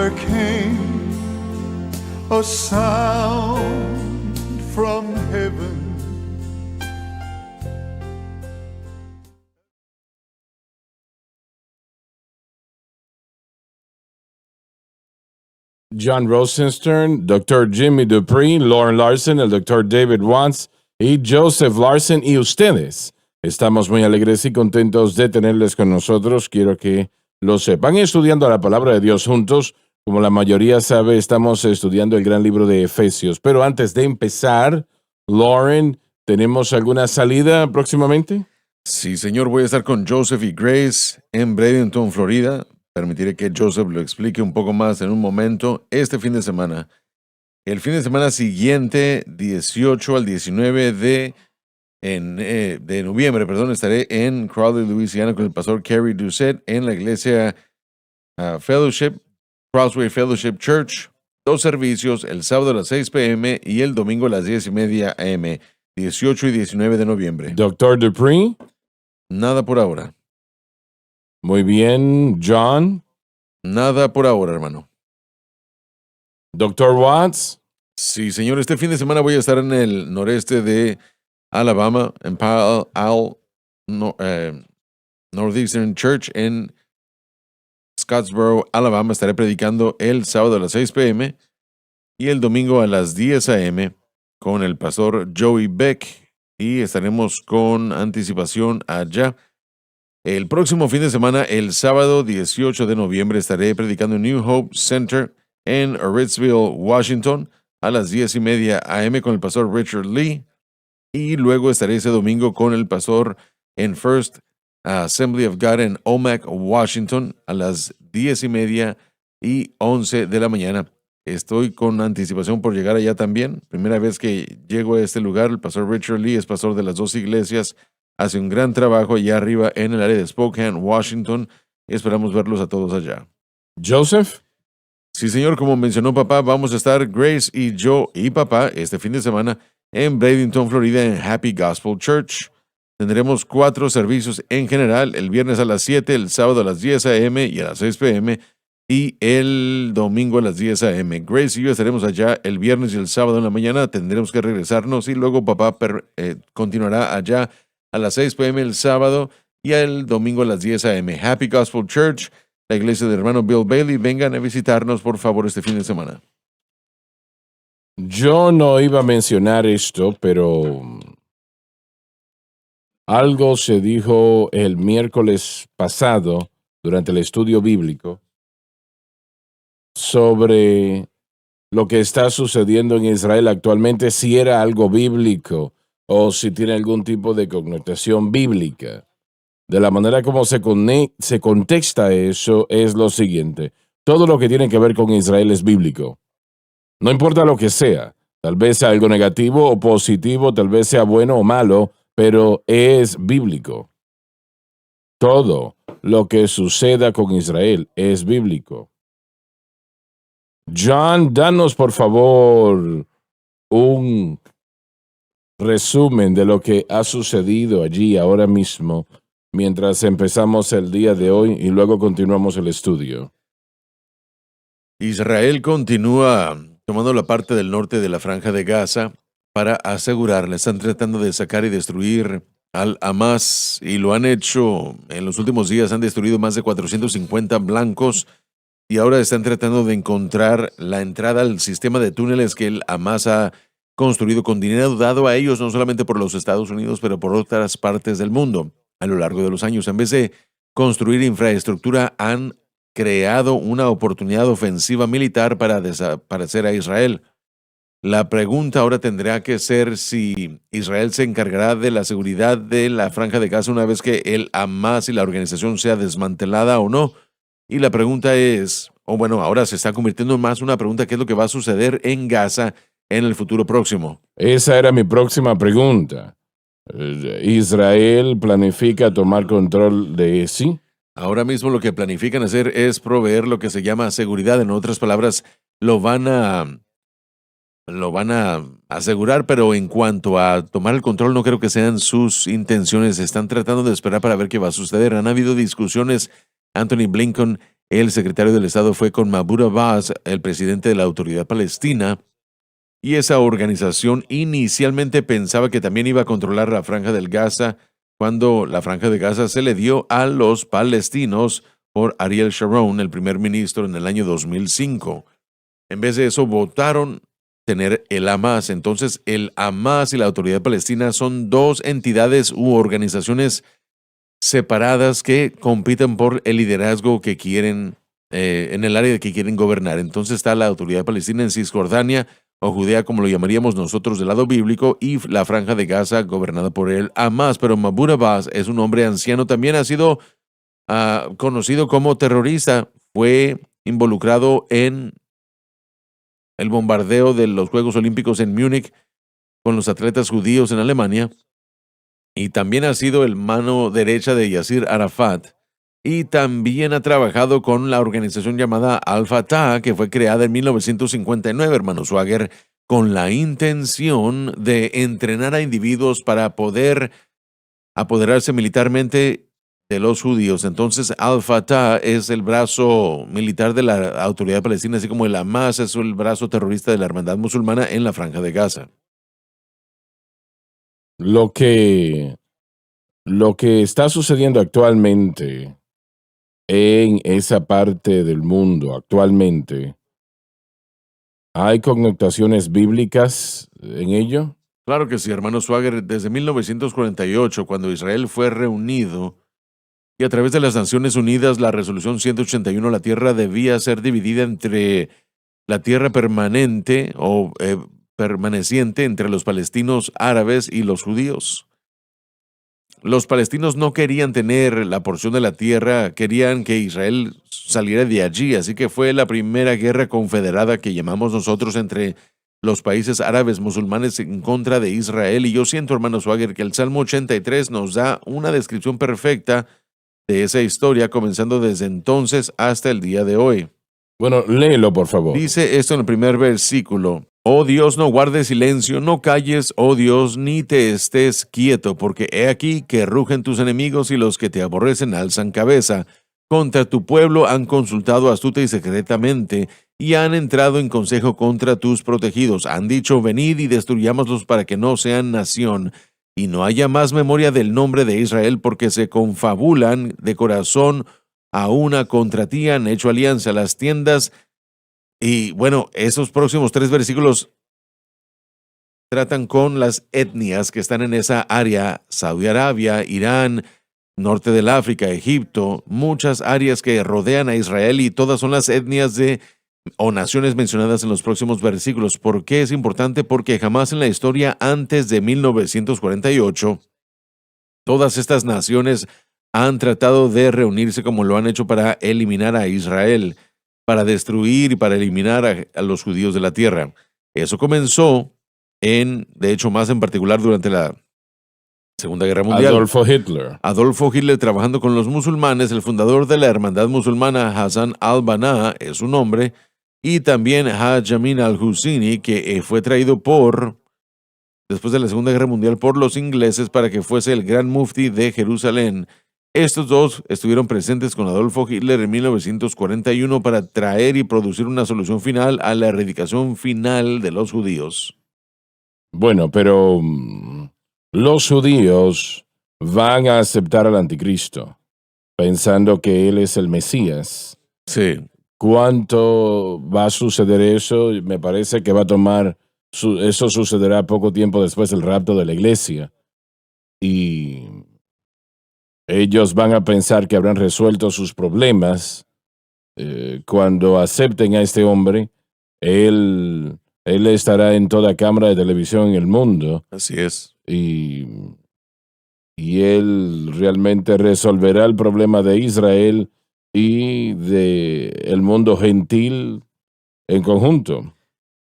there came a sound from heaven. John Rosenstern, Dr. Jimmy Dupree, Lauren Larson, el Dr. David Watts y Joseph Larson y ustedes. Estamos muy alegres y contentos de tenerles con nosotros. Quiero que lo sepan. Estudiando la palabra de Dios juntos, como la mayoría sabe, estamos estudiando el gran libro de Efesios. Pero antes de empezar, Lauren, ¿tenemos alguna salida próximamente? Sí, señor, voy a estar con Joseph y Grace en Bradenton, Florida. Permitiré que Joseph lo explique un poco más en un momento. Este fin de semana, el fin de semana siguiente, 18 al 19 de noviembre, estaré en Crowley, Louisiana, con el pastor Kerry Doucette en la iglesia Fellowship, Crossway Fellowship Church. 2 servicios, el sábado a las 6 p.m. y el domingo a las 10:30 a.m., 18 y 19 de noviembre. Dr. Dupree. Nada por ahora. Muy bien, John. Nada por ahora, hermano. Dr. Watts. Sí, señor, este fin de semana voy a estar en el noreste de Alabama, en Northeastern Church en Scottsboro, Alabama. Estaré predicando el sábado a las 6 p.m. y el domingo a las 10 a.m. con el pastor Joey Beck, y estaremos con anticipación allá. El próximo fin de semana, el sábado 18 de noviembre, estaré predicando en New Hope Center en Ritzville, Washington, a las 10:30 a.m. con el pastor Richard Lee. Y luego estaré ese domingo con el pastor en First Assembly of God en Omak, Washington, a las 10:30 y 11 de la mañana. Estoy con anticipación por llegar allá también. Primera vez que llego a este lugar. El pastor Richard Lee es pastor de las 2 iglesias. Hace un gran trabajo allá arriba en el área de Spokane, Washington. Esperamos verlos a todos allá. Joseph. Sí, señor, como mencionó papá, vamos a estar Grace y yo y papá este fin de semana en Bradenton, Florida, en Happy Gospel Church. Tendremos 4 servicios en general, el viernes a las 7, el sábado a las 10 a.m. y a las 6 p.m. y el domingo a las 10 a.m. Grace y yo estaremos allá el viernes y el sábado en la mañana. Tendremos que regresarnos y luego papá continuará allá a las 6 p.m. el sábado y el domingo a las 10 a.m. Happy Gospel Church, la iglesia del hermano Bill Bailey. Vengan a visitarnos, por favor, este fin de semana. Yo no iba a mencionar esto, pero algo se dijo el miércoles pasado durante el estudio bíblico sobre lo que está sucediendo en Israel actualmente, si era algo bíblico o si tiene algún tipo de connotación bíblica. De la manera como se contexta eso es lo siguiente. Todo lo que tiene que ver con Israel es bíblico. No importa lo que sea. Tal vez sea algo negativo o positivo, tal vez sea bueno o malo, pero es bíblico. Todo lo que suceda con Israel es bíblico. John, danos por favor un resumen de lo que ha sucedido allí ahora mismo mientras empezamos el día de hoy y luego continuamos el estudio. Israel continúa tomando la parte del norte de la Franja de Gaza para asegurarla. Están tratando de sacar y destruir al Hamas y lo han hecho en los últimos días. Han destruido más de 450 blancos y ahora están tratando de encontrar la entrada al sistema de túneles que el Hamas ha construido con dinero dado a ellos, no solamente por los Estados Unidos, pero por otras partes del mundo. A lo largo de los años, en vez de construir infraestructura, han creado una oportunidad ofensiva militar para desaparecer a Israel. La pregunta ahora tendrá que ser si Israel se encargará de la seguridad de la Franja de Gaza una vez que el Hamas y la organización sea desmantelada o no. Y la pregunta es, ahora se está convirtiendo en más una pregunta: ¿qué es lo que va a suceder en Gaza en el futuro próximo? Esa era mi próxima pregunta. ¿Israel planifica tomar control de sí? Ahora mismo lo que planifican hacer es proveer lo que se llama seguridad. En otras palabras, lo van a asegurar, pero en cuanto a tomar el control, no creo que sean sus intenciones. Están tratando de esperar para ver qué va a suceder. Han habido discusiones. Anthony Blinken el secretario del Estado fue con Mahmoud Abbas, el presidente de la Autoridad Palestina, y esa organización inicialmente pensaba que también iba a controlar la Franja del Gaza cuando la Franja de Gaza se le dio a los palestinos por Ariel Sharon, el primer ministro, en el año 2005. En vez de eso, votaron tener el Hamas. Entonces, el Hamas y la Autoridad Palestina son dos entidades u organizaciones separadas que compiten por el liderazgo que quieren en el área que quieren gobernar. Entonces está la Autoridad Palestina en Cisjordania, o Judea, como lo llamaríamos nosotros del lado bíblico, y la Franja de Gaza gobernada por el Hamas. Pero Mahmoud Abbas es un hombre anciano, también ha sido conocido como terrorista, fue involucrado en el bombardeo de los Juegos Olímpicos en Múnich con los atletas judíos en Alemania, y también ha sido el mano derecha de Yasir Arafat, y también ha trabajado con la organización llamada Al-Fatah, que fue creada en 1959, hermano Swagger, con la intención de entrenar a individuos para poder apoderarse militarmente de los judíos. Entonces, Al-Fatah es el brazo militar de la Autoridad Palestina, así como el Hamas es el brazo terrorista de la Hermandad Musulmana en la Franja de Gaza. Lo que está sucediendo actualmente en esa parte del mundo actualmente, ¿hay connotaciones bíblicas en ello? Claro que sí, hermano Swagger. Desde 1948, cuando Israel fue reunido, y a través de las Naciones Unidas, la resolución 181, la tierra debía ser dividida entre la tierra permanente o permaneciente entre los palestinos árabes y los judíos. Los palestinos no querían tener la porción de la tierra, querían que Israel saliera de allí, así que fue la primera guerra confederada que llamamos nosotros entre los países árabes musulmanes en contra de Israel. Y yo siento, hermano Swagger, que el Salmo 83 nos da una descripción perfecta de esa historia, comenzando desde entonces hasta el día de hoy. Bueno, léelo, por favor. Dice esto en el primer versículo: Oh Dios, no guardes silencio, no calles, oh Dios, ni te estés quieto, porque he aquí que rugen tus enemigos y los que te aborrecen alzan cabeza. Contra tu pueblo han consultado astuta y secretamente, y han entrado en consejo contra tus protegidos. Han dicho: venid y destruyámoslos para que no sean nación, y no haya más memoria del nombre de Israel, porque se confabulan de corazón a una contra ti, han hecho alianza las tiendas. Y bueno, esos próximos 3 versículos tratan con las etnias que están en esa área: Saudi Arabia, Irán, norte del África, Egipto, muchas áreas que rodean a Israel, y todas son las etnias o naciones mencionadas en los próximos versículos. ¿Por qué es importante? Porque jamás en la historia antes de 1948 todas estas naciones han tratado de reunirse como lo han hecho para eliminar a Israel, para destruir y para eliminar a los judíos de la tierra. Eso comenzó de hecho, más en particular durante la Segunda Guerra Mundial. Adolfo Hitler trabajando con los musulmanes, el fundador de la Hermandad Musulmana, Hassan al-Banna, es su nombre, y también Haj Amin al-Husseini, que fue traído después de la Segunda Guerra Mundial por los ingleses para que fuese el gran mufti de Jerusalén. Estos dos estuvieron presentes con Adolfo Hitler en 1941 para traer y producir una solución final a la erradicación final de los judíos. Bueno, pero los judíos van a aceptar al anticristo, pensando que él es el Mesías. Sí. ¿Cuánto va a suceder eso? Me parece que va a tomar, eso sucederá poco tiempo después del rapto de la iglesia. Y ellos van a pensar que habrán resuelto sus problemas cuando acepten a este hombre. Él estará en toda cámara de televisión en el mundo. Así es. Y él realmente resolverá el problema de Israel y de el mundo gentil en conjunto.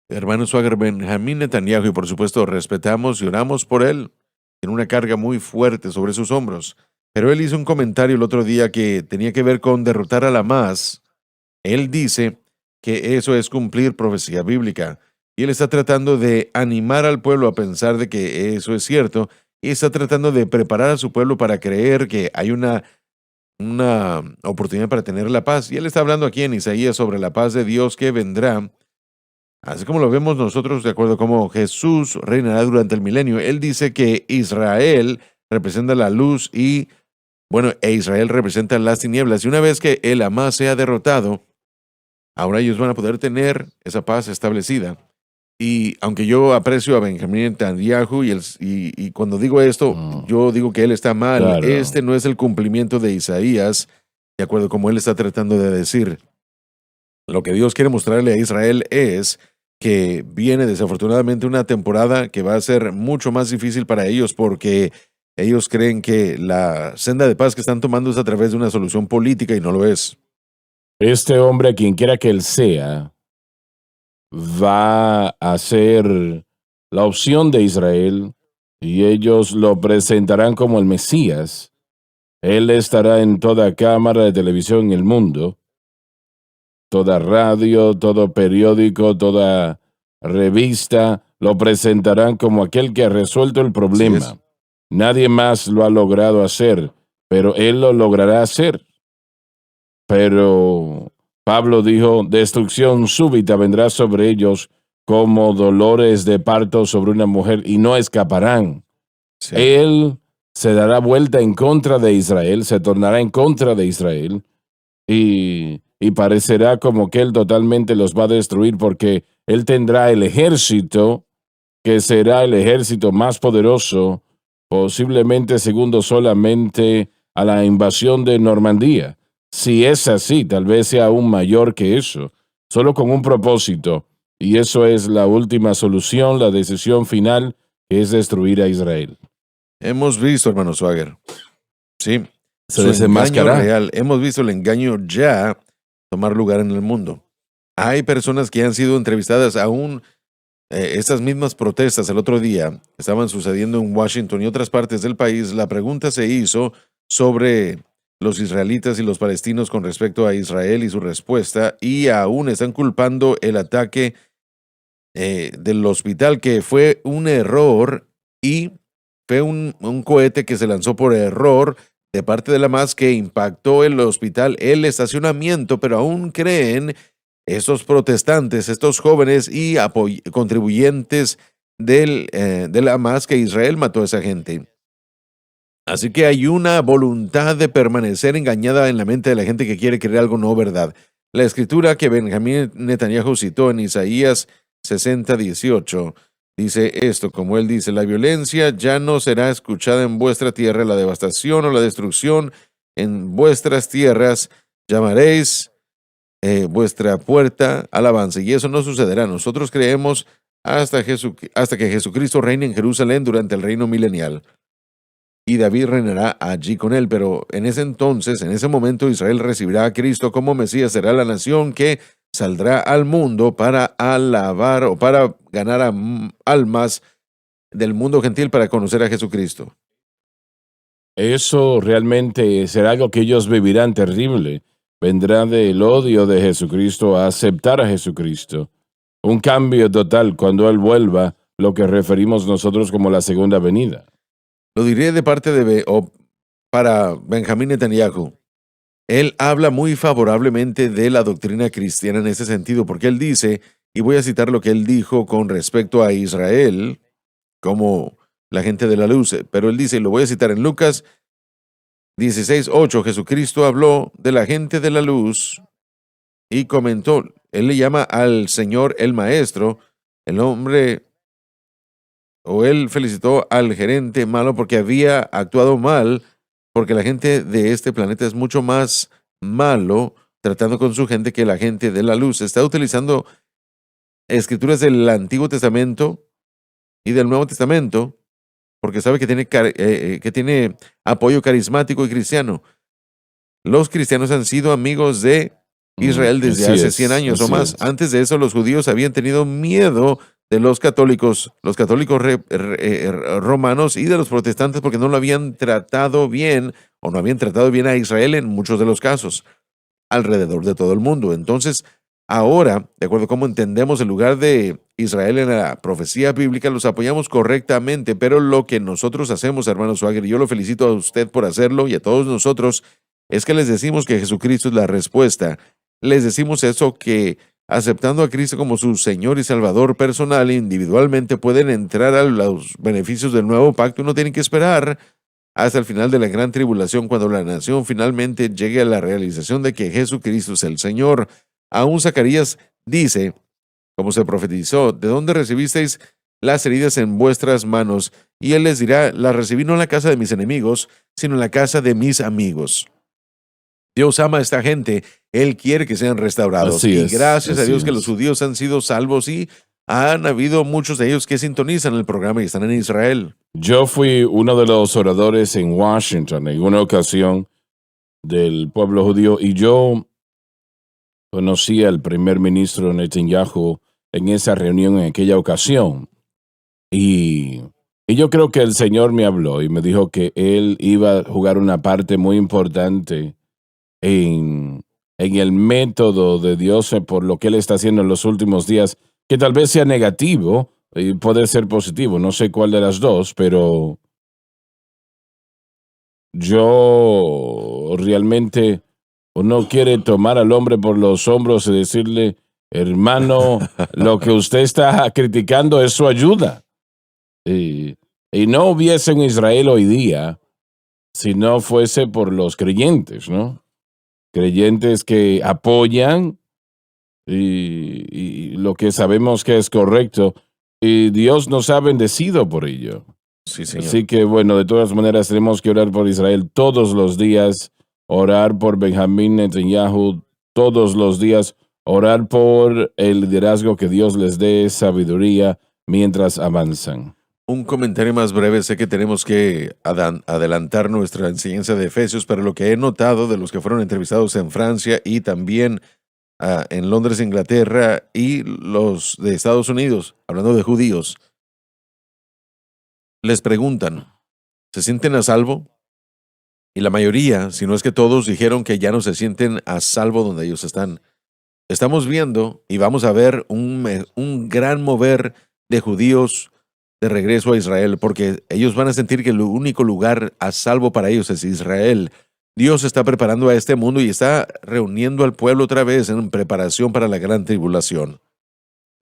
Hermano Swagger, Benjamín Netanyahu, y por supuesto respetamos y oramos por él, tiene una carga muy fuerte sobre sus hombros. Pero él hizo un comentario el otro día que tenía que ver con derrotar a Hamas. Él dice que eso es cumplir profecía bíblica. Y él está tratando de animar al pueblo a pensar de que eso es cierto. Y está tratando de preparar a su pueblo para creer que hay una una oportunidad para tener la paz. Y él está hablando aquí en Isaías sobre la paz de Dios que vendrá. Así como lo vemos nosotros, de acuerdo a cómo Jesús reinará durante el milenio. Él dice que Israel representa la luz y, bueno, Israel representa las tinieblas. Y una vez que el Hamas sea derrotado, ahora ellos van a poder tener esa paz establecida. Y aunque yo aprecio a Benjamín Netanyahu y cuando digo esto, yo digo que él está mal. Claro. Este no es el cumplimiento de Isaías, de acuerdo a como él está tratando de decir. Lo que Dios quiere mostrarle a Israel es que viene desafortunadamente una temporada que va a ser mucho más difícil para ellos porque ellos creen que la senda de paz que están tomando es a través de una solución política y no lo es. Este hombre, quien quiera que él sea, va a ser la opción de Israel y ellos lo presentarán como el Mesías. Él estará en toda cámara de televisión en el mundo, toda radio, todo periódico, toda revista, lo presentarán como aquel que ha resuelto el problema. Así es. Nadie más lo ha logrado hacer, pero él lo logrará hacer. Pero Pablo dijo, destrucción súbita vendrá sobre ellos como dolores de parto sobre una mujer y no escaparán. Sí. Él se dará vuelta en contra de Israel, se tornará en contra de Israel y parecerá como que él totalmente los va a destruir porque él tendrá el ejército que será el ejército más poderoso, posiblemente segundo solamente a la invasión de Normandía. Si es así, tal vez sea aún mayor que eso, solo con un propósito, y eso es la última solución, la decisión final, que es destruir a Israel. Hemos visto, hermano Swagger. Sí. Se Su desenmascarará. engaño real. Hemos visto el engaño ya tomar lugar en el mundo. Hay personas que han sido entrevistadas aún. Estas mismas protestas el otro día estaban sucediendo en Washington y otras partes del país. La pregunta se hizo sobre los israelitas y los palestinos con respecto a Israel y su respuesta, y aún están culpando el ataque del hospital, que fue un error y fue un cohete que se lanzó por error de parte de la Hamas que impactó el hospital, el estacionamiento, pero aún creen estos protestantes, estos jóvenes y contribuyentes de la Hamas que Israel mató a esa gente. Así que hay una voluntad de permanecer engañada en la mente de la gente que quiere creer algo no verdad. La escritura que Benjamín Netanyahu citó en Isaías 60:18 dice esto, como él dice, la violencia ya no será escuchada en vuestra tierra, la devastación o la destrucción en vuestras tierras, llamaréis vuestra puerta alabanza, y eso no sucederá. Nosotros creemos hasta que Jesucristo reine en Jerusalén durante el reino milenial, y David reinará allí con él, pero en ese entonces, en ese momento, Israel recibirá a Cristo como Mesías, será la nación que saldrá al mundo para alabar o para ganar almas del mundo gentil para conocer a Jesucristo. Eso realmente será algo que ellos vivirán terrible. Vendrá del odio de Jesucristo a aceptar a Jesucristo. Un cambio total cuando Él vuelva, lo que referimos nosotros como la segunda venida. Lo diré de parte para Benjamín Netanyahu. Él habla muy favorablemente de la doctrina cristiana en ese sentido, porque él dice, y voy a citar lo que él dijo con respecto a Israel, como la gente de la luz, pero él dice, y lo voy a citar en Lucas 16:8, Jesucristo habló de la gente de la luz y comentó, él le llama al Señor el Maestro, el hombre, o él felicitó al gerente malo porque había actuado mal, porque la gente de este planeta es mucho más malo tratando con su gente que la gente de la luz. Está utilizando escrituras del Antiguo Testamento y del Nuevo Testamento porque sabe que tiene apoyo carismático y cristiano. Los cristianos han sido amigos de Israel desde Así hace es, 100 años o así más. es. Antes de eso, los judíos habían tenido miedo de los católicos romanos y de los protestantes porque no lo habían tratado bien o no habían tratado bien a Israel en muchos de los casos alrededor de todo el mundo. Entonces, ahora, de acuerdo a cómo entendemos el lugar de Israel en la profecía bíblica, los apoyamos correctamente, pero lo que nosotros hacemos, hermano Swagger, y yo lo felicito a usted por hacerlo y a todos nosotros, es que les decimos que Jesucristo es la respuesta. Les decimos eso, que aceptando a Cristo como su Señor y Salvador personal, individualmente pueden entrar a los beneficios del nuevo pacto y no tienen que esperar hasta el final de la gran tribulación, cuando la nación finalmente llegue a la realización de que Jesucristo es el Señor. Aún Zacarías dice, como se profetizó, ¿de dónde recibisteis las heridas en vuestras manos? Y él les dirá, las recibí no en la casa de mis enemigos, sino en la casa de mis amigos. Dios ama a esta gente, Él quiere que sean restaurados. Así y es, gracias a así Dios que es. los judíos han sido salvos y han habido muchos de ellos que sintonizan el programa y están en Israel. Yo fui uno de los oradores en Washington en una ocasión del pueblo judío y yo conocí al primer ministro Netanyahu en esa reunión en aquella ocasión. Y yo creo que el Señor me habló y me dijo que Él iba a jugar una parte muy importante en el método de Dios por lo que Él está haciendo en los últimos días, que tal vez sea negativo y puede ser positivo, no sé cuál de las dos, pero yo realmente uno quiere tomar al hombre por los hombros y decirle, hermano, lo que usted está criticando es su ayuda. Y no hubiese en Israel hoy día si no fuese por los creyentes, ¿no? Creyentes que apoyan y lo que sabemos que es correcto. Y Dios nos ha bendecido por ello. Sí, señor. Así que, bueno, de todas maneras tenemos que orar por Israel todos los días, orar por Benjamín Netanyahu todos los días, orar por el liderazgo, que Dios les dé sabiduría mientras avanzan. Un comentario más breve, sé que tenemos que adelantar nuestra enseñanza de Efesios, pero lo que he notado de los que fueron entrevistados en Francia y también en Londres, Inglaterra, y los de Estados Unidos, hablando de judíos, les preguntan, ¿se sienten a salvo? Y la mayoría, si no es que todos, dijeron que ya no se sienten a salvo donde ellos están. Estamos viendo y vamos a ver un gran mover de judíos de regreso a Israel, porque ellos van a sentir que el único lugar a salvo para ellos es Israel. Dios está preparando a este mundo y está reuniendo al pueblo otra vez en preparación para la gran tribulación.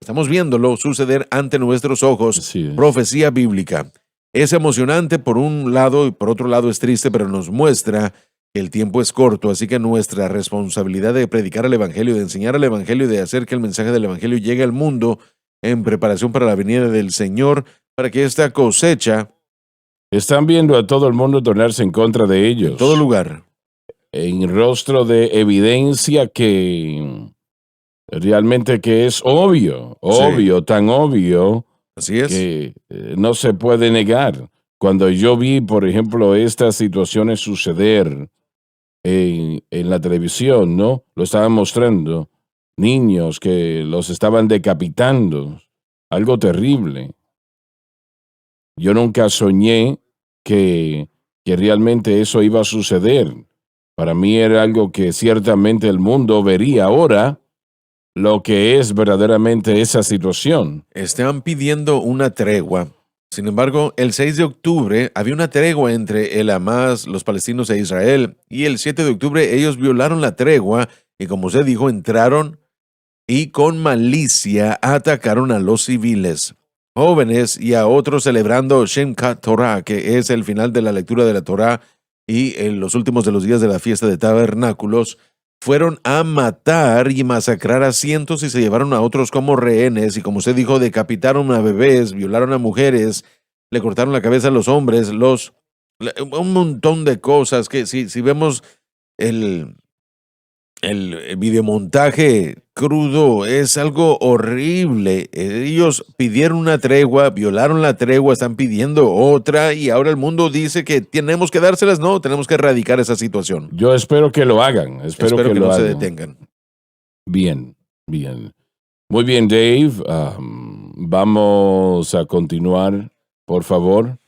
Estamos viéndolo suceder ante nuestros ojos, Así es. profecía bíblica. Es emocionante por un lado y por otro lado es triste, pero nos muestra que el tiempo es corto, así que nuestra responsabilidad de predicar el Evangelio, de enseñar el Evangelio y de hacer que el mensaje del Evangelio llegue al mundo en preparación para la venida del Señor, para que esta cosecha Están viendo a todo el mundo tornarse en contra de ellos. en todo lugar. En rostro de evidencia que realmente que es obvio, tan obvio Así es. que no se puede negar. Cuando yo vi, por ejemplo, estas situaciones suceder en la televisión, ¿no? Lo estaban mostrando, niños que los estaban decapitando, algo terrible. Yo nunca soñé que realmente eso iba a suceder. Para mí era algo que ciertamente el mundo vería ahora, lo que es verdaderamente esa situación. Están pidiendo una tregua. Sin embargo, el 6 de octubre había una tregua entre el Hamas, los palestinos e Israel, y el 7 de octubre ellos violaron la tregua y, como usted dijo, entraron y con malicia atacaron a los civiles, jóvenes y a otros celebrando Shemkat Torah, que es el final de la lectura de la Torah y en los últimos de los días de la fiesta de tabernáculos. Fueron a matar y masacrar a cientos y se llevaron a otros como rehenes y, como usted dijo, decapitaron a bebés, violaron a mujeres, le cortaron la cabeza a los hombres, un montón de cosas que si vemos el videomontaje crudo es algo horrible. Ellos pidieron una tregua, violaron la tregua, están pidiendo otra y ahora el mundo dice que tenemos que dárselas. No, tenemos que erradicar esa situación. Yo espero que lo hagan. Espero que lo no se hagan. detengan. Bien. Muy bien, Dave. Vamos a continuar, por favor.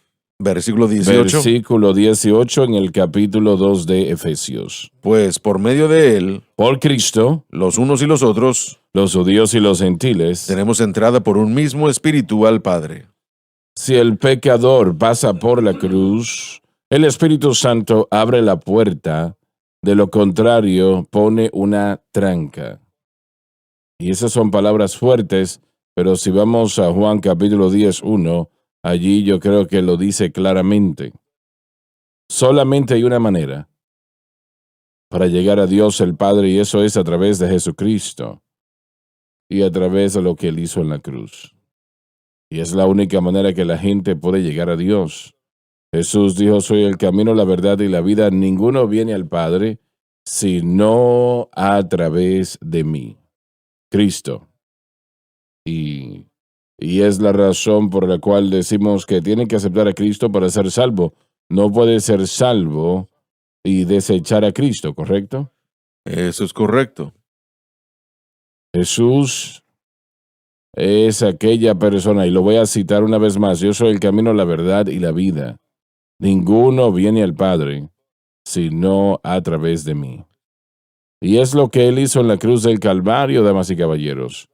Versículo 18. Versículo 18 en el capítulo 2 de Efesios. Pues por medio de él, Por Cristo, los unos y los otros, los judíos y los gentiles, tenemos entrada por un mismo espíritu al Padre. si el pecador pasa por la cruz, el Espíritu Santo abre la puerta De lo contrario, pone una tranca. Y esas son palabras fuertes, pero si vamos a Juan capítulo 10:1, allí yo creo que lo dice claramente. Solamente hay una manera para llegar a Dios el Padre, y eso es a través de Jesucristo y a través de lo que Él hizo en la cruz. Y es la única manera que la gente puede llegar a Dios. Jesús dijo, soy el camino, la verdad y la vida. Ninguno viene al Padre sino a través de mí, Cristo. Y es la razón por la cual decimos que tienen que aceptar a Cristo para ser salvo. No puede ser salvo y desechar a Cristo, ¿correcto? Eso es correcto. Jesús es aquella persona, y lo voy a citar una vez más, yo soy el camino, la verdad y la vida. Ninguno viene al Padre sino a través de mí. Y es lo que Él hizo en la cruz del Calvario, damas y caballeros.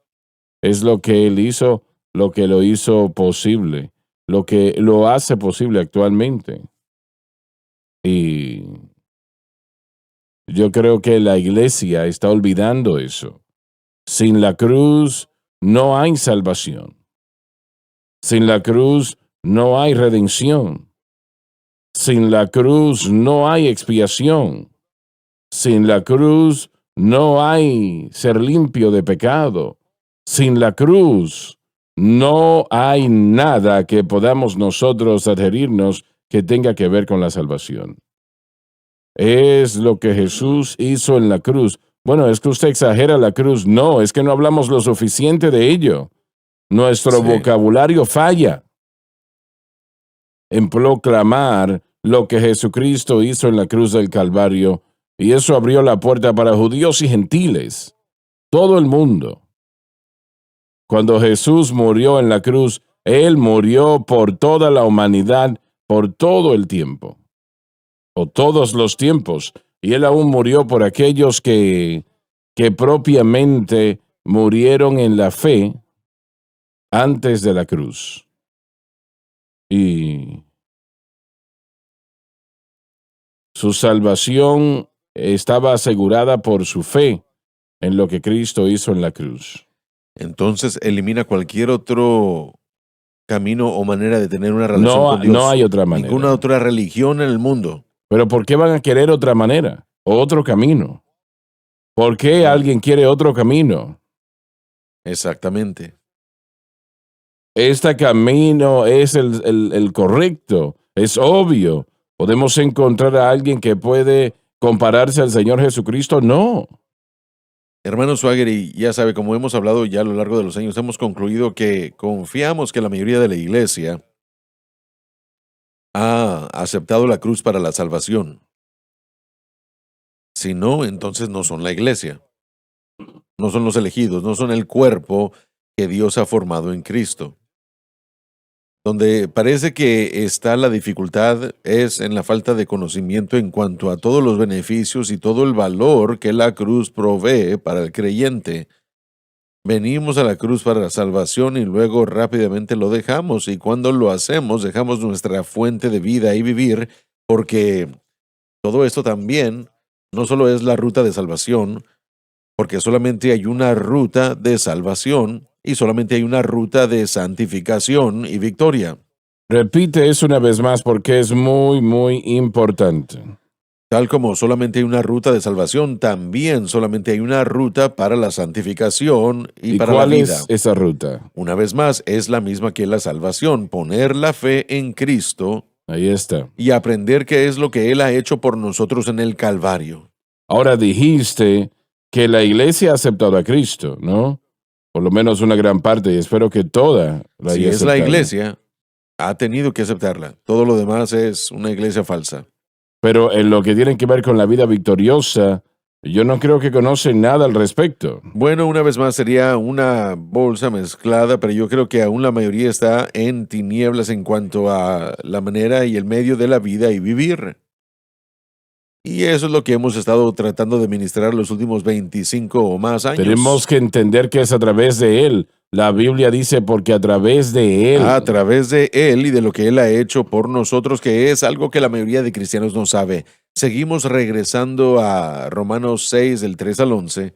Es lo que Él hizo, lo que lo hizo posible, lo que lo hace posible actualmente. Y yo creo que la iglesia está olvidando eso. Sin la cruz no hay salvación. Sin la cruz no hay redención. Sin la cruz no hay expiación. Sin la cruz no hay ser limpio de pecado. Sin la cruz no hay nada que podamos nosotros adherirnos que tenga que ver con la salvación. Es lo que Jesús hizo en la cruz. Bueno, es que usted exagera la cruz. No, es que no hablamos lo suficiente de ello. Nuestro vocabulario falla en proclamar lo que Jesucristo hizo en la cruz del Calvario, y eso abrió la puerta para judíos y gentiles, todo el mundo. Cuando Jesús murió en la cruz, Él murió por toda la humanidad, por todo el tiempo, o todos los tiempos, y Él aún murió por aquellos que propiamente murieron en la fe antes de la cruz. Y su salvación estaba asegurada por su fe en lo que Cristo hizo en la cruz. Entonces elimina cualquier otro camino o manera de tener una relación con Dios. No hay otra manera. Ninguna otra religión en el mundo. Pero ¿por qué van a querer otra manera o otro camino? ¿Por qué alguien quiere otro camino? Exactamente. Este camino es el correcto, es obvio. ¿Podemos encontrar a alguien que puede compararse al Señor Jesucristo? No. Hermano Swagger, y ya sabe, como hemos hablado ya a lo largo de los años, hemos concluido que confiamos que la mayoría de la iglesia ha aceptado la cruz para la salvación. Si no, entonces no son la iglesia. No son los elegidos, no son el cuerpo que Dios ha formado en Cristo. Donde parece que está la dificultad es en la falta de conocimiento en cuanto a todos los beneficios y todo el valor que la cruz provee para el creyente. Venimos a la cruz para la salvación y luego rápidamente lo dejamos, y cuando lo hacemos dejamos nuestra fuente de vida y vivir, porque todo esto también no solo es la ruta de salvación, porque solamente hay una ruta de salvación y solamente hay una ruta de santificación y victoria. Repite eso una vez más porque es muy, muy importante. Tal como solamente hay una ruta de salvación, también solamente hay una ruta para la santificación y para la vida. ¿Y cuál es esa ruta? Una vez más, es la misma que la salvación, poner la fe en Cristo. Ahí está. Y aprender qué es lo que Él ha hecho por nosotros en el Calvario. Ahora dijiste que la iglesia ha aceptado a Cristo, ¿no? Por lo menos una gran parte, y espero que toda la haya Si es aceptado. la iglesia, ha tenido que aceptarla. Todo lo demás es una iglesia falsa. Pero en lo que tiene que ver con la vida victoriosa, yo no creo que conocen nada al respecto. Bueno, una vez más sería una bolsa mezclada, pero yo creo que aún la mayoría está en tinieblas en cuanto a la manera y el medio de la vida y vivir. Y eso es lo que hemos estado tratando de ministrar los últimos 25 o más años. Tenemos que entender que es a través de Él. La Biblia dice porque a través de Él. A través de Él y de lo que Él ha hecho por nosotros, que es algo que la mayoría de cristianos no sabe. seguimos regresando a Romanos 6, del 3 al 11,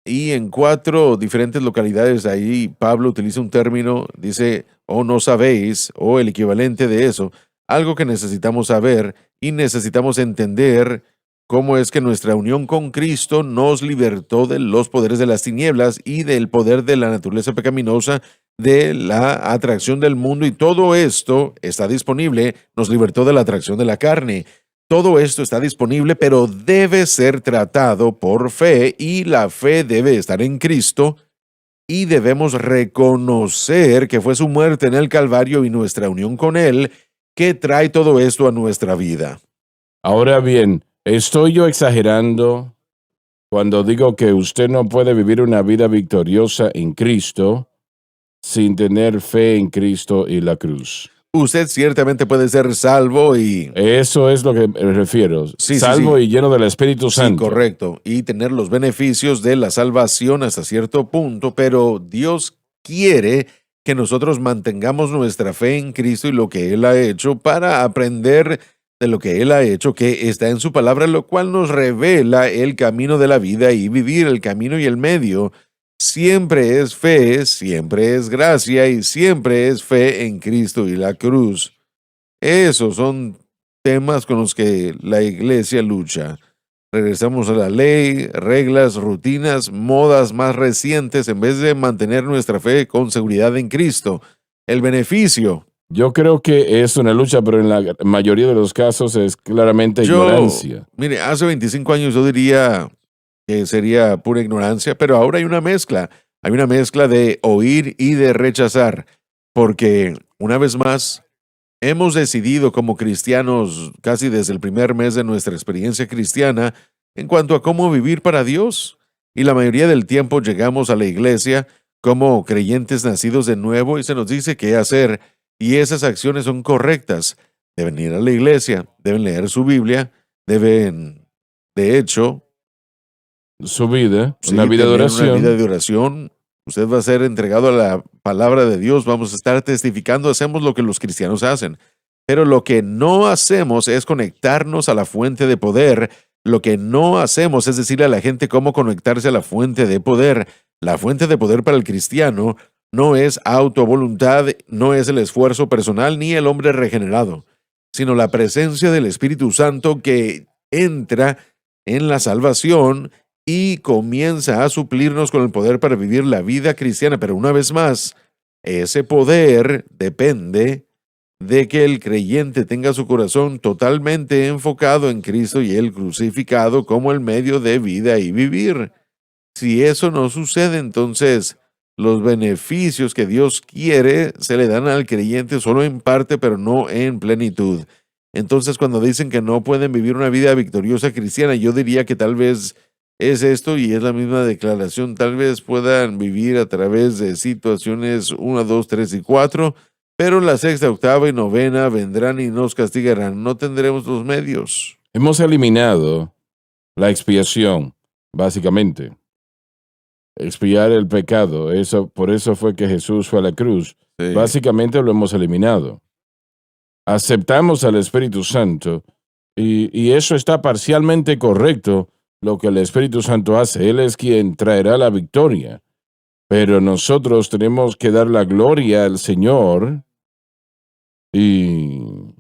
y en 4 diferentes localidades ahí Pablo utiliza un término, dice, o no sabéis, o el equivalente de eso, algo que necesitamos saber y necesitamos entender cómo es que nuestra unión con Cristo nos libertó de los poderes de las tinieblas y del poder de la naturaleza pecaminosa, de la atracción del mundo, y todo esto está disponible, nos libertó de la atracción de la carne. Todo esto está disponible, pero debe ser tratado por fe, y la fe debe estar en Cristo, y debemos reconocer que fue su muerte en el Calvario y nuestra unión con Él que trae todo esto a nuestra vida. Ahora bien, ¿estoy yo exagerando cuando digo que usted no puede vivir una vida victoriosa en Cristo sin tener fe en Cristo y la cruz? Usted ciertamente puede ser salvo y... Eso es lo que me refiero. Sí, Salvo sí. y lleno del Espíritu Sí, Santo. correcto. Y tener los beneficios de la salvación hasta cierto punto, pero Dios quiere que nosotros mantengamos nuestra fe en Cristo y lo que Él ha hecho para aprender de lo que Él ha hecho, que está en su palabra, lo cual nos revela el camino de la vida y vivir el camino y el medio. Siempre es fe, siempre es gracia y siempre es fe en Cristo y la cruz. Esos son temas con los que la iglesia lucha. Regresamos a la ley, reglas, rutinas, modas más recientes en vez de mantener nuestra fe con seguridad en Cristo. El beneficio. Yo creo que es una lucha, pero en la mayoría de los casos es claramente ignorancia. Mire, hace 25 años yo diría que sería pura ignorancia, pero ahora hay una mezcla. Hay una mezcla de oír y de rechazar, porque una vez más hemos decidido como cristianos casi desde el primer mes de nuestra experiencia cristiana en cuanto a cómo vivir para Dios. Y la mayoría del tiempo llegamos a la iglesia como creyentes nacidos de nuevo y se nos dice qué hacer, y esas acciones son correctas. Deben ir a la iglesia, deben leer su Biblia, deben, de hecho, Su vida, sí, una vida de tener oración. una vida de oración. Usted va a ser entregado a la palabra de Dios, vamos a estar testificando, hacemos lo que los cristianos hacen. Pero lo que no hacemos es conectarnos a la fuente de poder. Lo que no hacemos es decirle a la gente cómo conectarse a la fuente de poder. La fuente de poder para el cristiano no es autovoluntad, no es el esfuerzo personal ni el hombre regenerado, sino la presencia del Espíritu Santo que entra en la salvación y comienza a suplirnos con el poder para vivir la vida cristiana. Pero una vez más, ese poder depende de que el creyente tenga su corazón totalmente enfocado en Cristo y el crucificado como el medio de vida y vivir. Si eso no sucede, entonces los beneficios que Dios quiere se le dan al creyente solo en parte, pero no en plenitud. Entonces, cuando dicen que no pueden vivir una vida victoriosa cristiana, yo diría que tal vez es esto y es la misma declaración. Tal vez puedan vivir a través de situaciones 1, 2, 3 y 4, pero la sexta, octava y novena vendrán y nos castigarán. No tendremos los medios. Hemos eliminado la expiación, básicamente. Expiar el pecado. Por eso fue que Jesús fue a la cruz. Sí. Básicamente lo hemos eliminado. Aceptamos al Espíritu Santo y eso está parcialmente correcto, lo que el Espíritu Santo hace. Él es quien traerá la victoria. Pero nosotros tenemos que dar la gloria al Señor y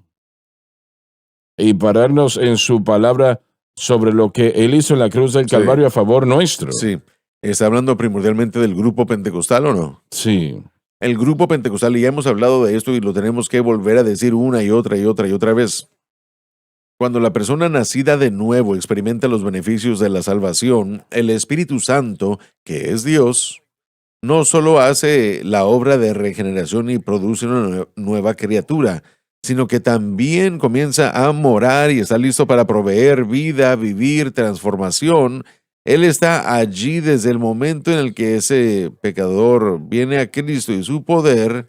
pararnos en su palabra sobre lo que Él hizo en la cruz del Calvario a favor nuestro. Sí. ¿Está hablando primordialmente del grupo pentecostal o no? Sí. El grupo pentecostal, y ya hemos hablado de esto y lo tenemos que volver a decir una y otra y otra y otra vez. Cuando la persona nacida de nuevo experimenta los beneficios de la salvación, el Espíritu Santo, que es Dios, no solo hace la obra de regeneración y produce una nueva criatura, sino que también comienza a morar y está listo para proveer vida, vivir, transformación. Él está allí desde el momento en el que ese pecador viene a Cristo y su poder,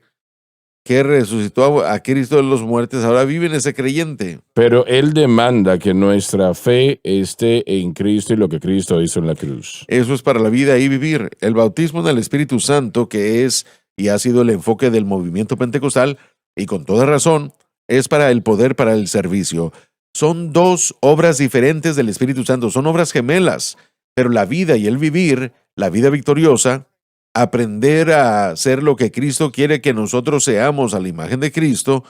que resucitó a Cristo de los muertos, ahora vive en ese creyente. Pero Él demanda que nuestra fe esté en Cristo y lo que Cristo hizo en la cruz. Eso es para la vida y vivir. El bautismo en el Espíritu Santo, que es y ha sido el enfoque del movimiento pentecostal, y con toda razón, es para el poder para el servicio. Son dos obras diferentes del Espíritu Santo, son obras gemelas, pero la vida y el vivir, la vida victoriosa, aprender a ser lo que Cristo quiere que nosotros seamos a la imagen de Cristo,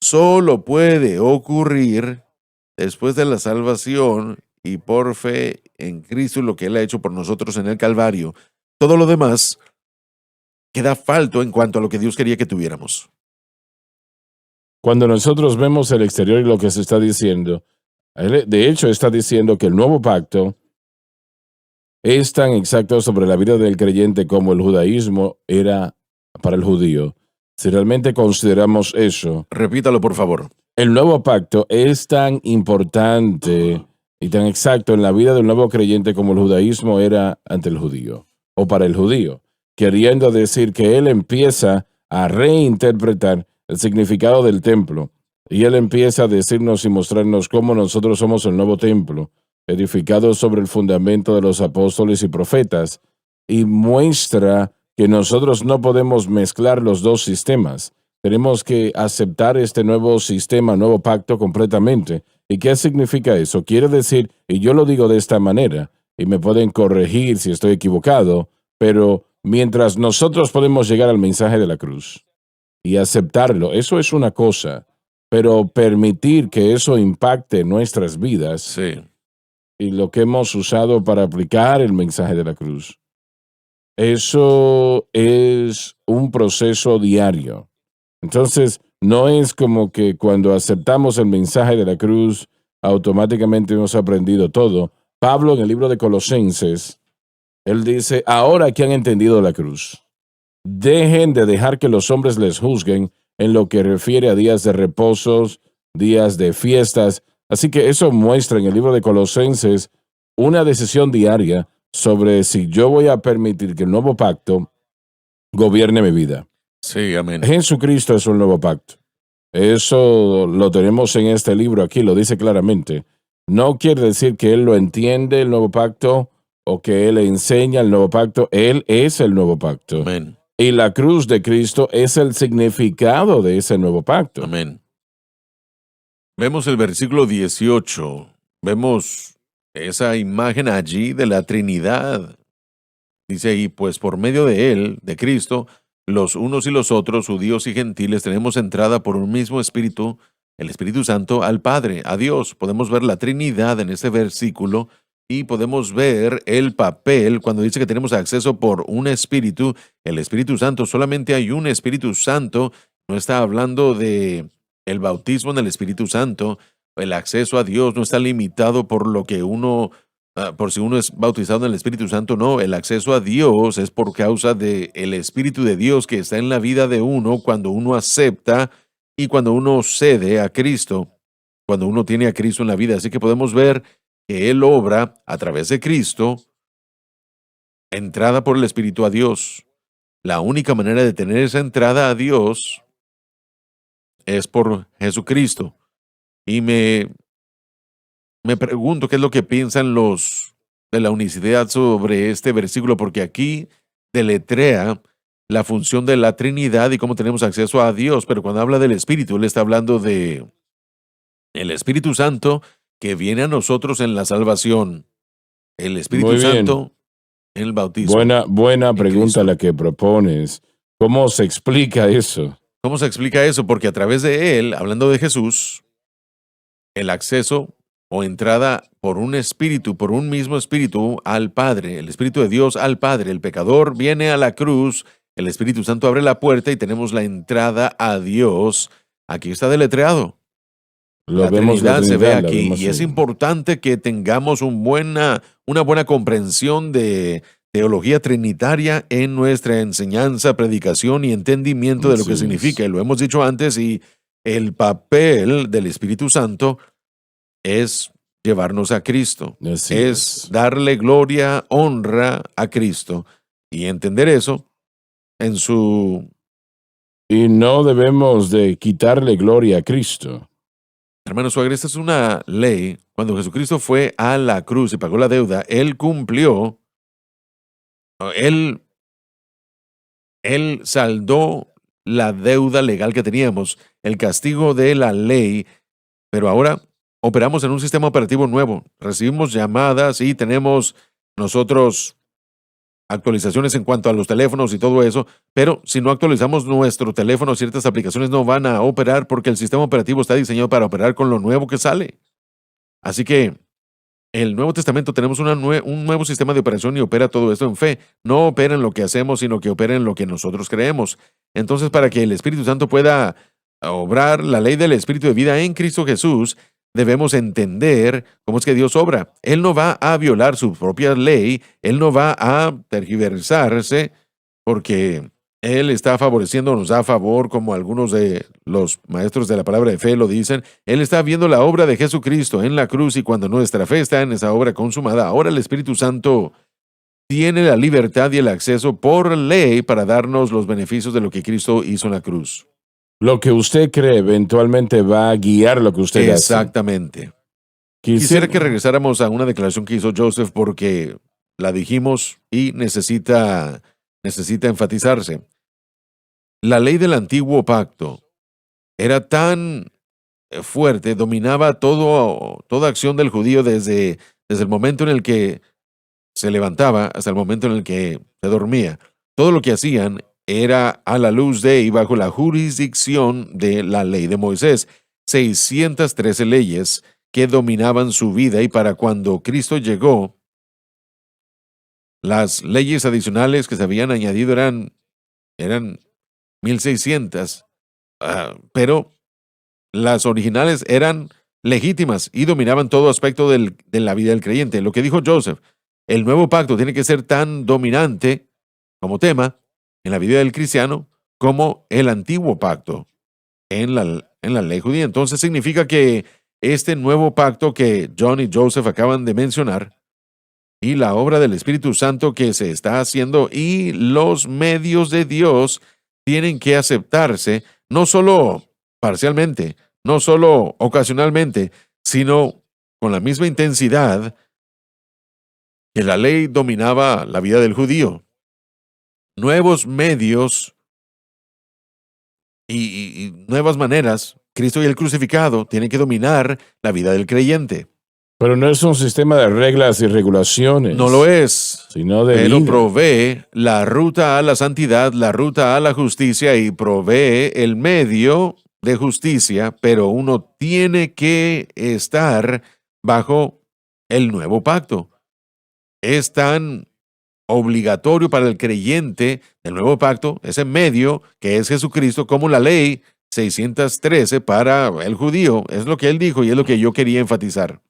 solo puede ocurrir después de la salvación y por fe en Cristo y lo que Él ha hecho por nosotros en el Calvario. Todo lo demás queda falto en cuanto a lo que Dios quería que tuviéramos. Cuando nosotros vemos el exterior y lo que se está diciendo, de hecho está diciendo que el nuevo pacto es tan exacto sobre la vida del creyente como el judaísmo era para el judío. Si realmente consideramos eso, Repítalo, por favor. el nuevo pacto es tan importante y tan exacto en la vida del nuevo creyente como el judaísmo era ante el judío o para el judío, queriendo decir que él empieza a reinterpretar el significado del templo y él empieza a decirnos y mostrarnos cómo nosotros somos el nuevo templo, edificado sobre el fundamento de los apóstoles y profetas, y muestra que nosotros no podemos mezclar los dos sistemas. Tenemos que aceptar este nuevo sistema, nuevo pacto completamente. ¿Y qué significa eso? Quiere decir, y yo lo digo de esta manera, y me pueden corregir si estoy equivocado, pero mientras nosotros podemos llegar al mensaje de la cruz y aceptarlo, eso es una cosa, pero permitir que eso impacte nuestras vidas Sí. y lo que hemos usado para aplicar el mensaje de la cruz, eso es un proceso diario. Entonces, no es como que cuando aceptamos el mensaje de la cruz, automáticamente hemos aprendido todo. Pablo, en el libro de Colosenses, él dice, ahora que han entendido la cruz, dejen de dejar que los hombres les juzguen en lo que refiere a días de reposos, días de fiestas. Así que eso muestra en el libro de Colosenses una decisión diaria sobre si yo voy a permitir que el nuevo pacto gobierne mi vida. Sí, amén. Jesucristo es un nuevo pacto. Eso lo tenemos en este libro aquí, lo dice claramente. No quiere decir que Él lo entiende, el nuevo pacto, o que Él enseña el nuevo pacto. Él es el nuevo pacto. Amén. Y la cruz de Cristo es el significado de ese nuevo pacto. Amén. Vemos el versículo 18. Vemos esa imagen allí de la Trinidad. Dice ahí, pues por medio de Él, de Cristo, los unos y los otros, judíos y gentiles, tenemos entrada por un mismo Espíritu, el Espíritu Santo, al Padre, a Dios. Podemos ver la Trinidad en este versículo y podemos ver el papel cuando dice que tenemos acceso por un Espíritu, el Espíritu Santo. Solamente hay un Espíritu Santo. No está hablando de el bautismo en el Espíritu Santo. El acceso a Dios no está limitado por lo que uno por si uno es bautizado en el Espíritu Santo. No, el acceso a Dios es por causa del Espíritu de Dios que está en la vida de uno cuando uno acepta y cuando uno cede a Cristo, cuando uno tiene a Cristo en la vida. Así que podemos ver que Él obra a través de Cristo, entrada por el Espíritu a Dios. La única manera de tener esa entrada a Dios es por Jesucristo. Y me pregunto qué es lo que piensan los de la unicidad sobre este versículo, porque aquí deletrea la función de la Trinidad y cómo tenemos acceso a Dios, pero cuando habla del Espíritu, él está hablando de el Espíritu Santo que viene a nosotros en la salvación, el Espíritu Muy bien. Santo en el bautismo. Buena pregunta Cristo. la que propones. ¿Cómo se explica eso? ¿Cómo se explica eso? Porque a través de él, hablando de Jesús, el acceso o entrada por un espíritu, por un mismo espíritu al Padre, el Espíritu de Dios al Padre. El pecador viene a la cruz, el Espíritu Santo abre la puerta y tenemos la entrada a Dios. Aquí está deletreado. Lo La vemos Trinidad se ve la aquí vemos y es ahí. importante que tengamos una buena comprensión de teología trinitaria en nuestra enseñanza, predicación y entendimiento de lo que Así significa. es. Y lo hemos dicho antes, y el papel del Espíritu Santo es llevarnos a Cristo, Así es es. darle gloria, honra a Cristo y entender eso en su... Y no debemos de quitarle gloria a Cristo. Hermano Suárez, esta es una ley. Cuando Jesucristo fue a la cruz y pagó la deuda, Él cumplió, Él saldó la deuda legal que teníamos, el castigo de la ley, pero ahora operamos en un sistema operativo nuevo. Recibimos llamadas y tenemos nosotros actualizaciones en cuanto a los teléfonos y todo eso, pero si no actualizamos nuestro teléfono, ciertas aplicaciones no van a operar porque el sistema operativo está diseñado para operar con lo nuevo que sale. Así que el Nuevo Testamento tenemos un nuevo sistema de operación y opera todo esto en fe. No opera en lo que hacemos, sino que opera en lo que nosotros creemos. Entonces, para que el Espíritu Santo pueda obrar la ley del Espíritu de vida en Cristo Jesús, debemos entender cómo es que Dios obra. Él no va a violar su propia ley, Él no va a tergiversarse porque Él está favoreciendo, nos da a favor, como algunos de los maestros de la palabra de fe lo dicen. Él está viendo la obra de Jesucristo en la cruz y cuando nuestra fe está en esa obra consumada, ahora el Espíritu Santo tiene la libertad y el acceso por ley para darnos los beneficios de lo que Cristo hizo en la cruz. Lo que usted cree eventualmente va a guiar lo que usted hace. Exactamente. Quisiera que regresáramos a una declaración que hizo Joseph porque la dijimos y necesita enfatizarse. La ley del antiguo pacto era tan fuerte, dominaba toda acción del judío desde el momento en el que se levantaba hasta el momento en el que se dormía. Todo lo que hacían era a la luz de y bajo la jurisdicción de la ley de Moisés. 613 leyes que dominaban su vida y para cuando Cristo llegó, las leyes adicionales que se habían añadido eran 1600, pero las originales eran legítimas y dominaban todo aspecto de la vida del creyente. Lo que dijo Joseph, el nuevo pacto tiene que ser tan dominante como tema en la vida del cristiano como el antiguo pacto en la ley judía. Entonces significa que este nuevo pacto que John y Joseph acaban de mencionar y la obra del Espíritu Santo que se está haciendo y los medios de Dios tienen que aceptarse no solo parcialmente, no solo ocasionalmente, sino con la misma intensidad que la ley dominaba la vida del judío. Nuevos medios y nuevas maneras, Cristo y el crucificado tienen que dominar la vida del creyente. Pero no es un sistema de reglas y regulaciones. No lo es, sino de pero vida. provee la ruta a la santidad, la ruta a la justicia y provee el medio de justicia, pero uno tiene que estar bajo el nuevo pacto. Es tan obligatorio para el creyente del nuevo pacto, ese medio que es Jesucristo, como la ley 613 para el judío. Es lo que él dijo y es lo que yo quería enfatizar.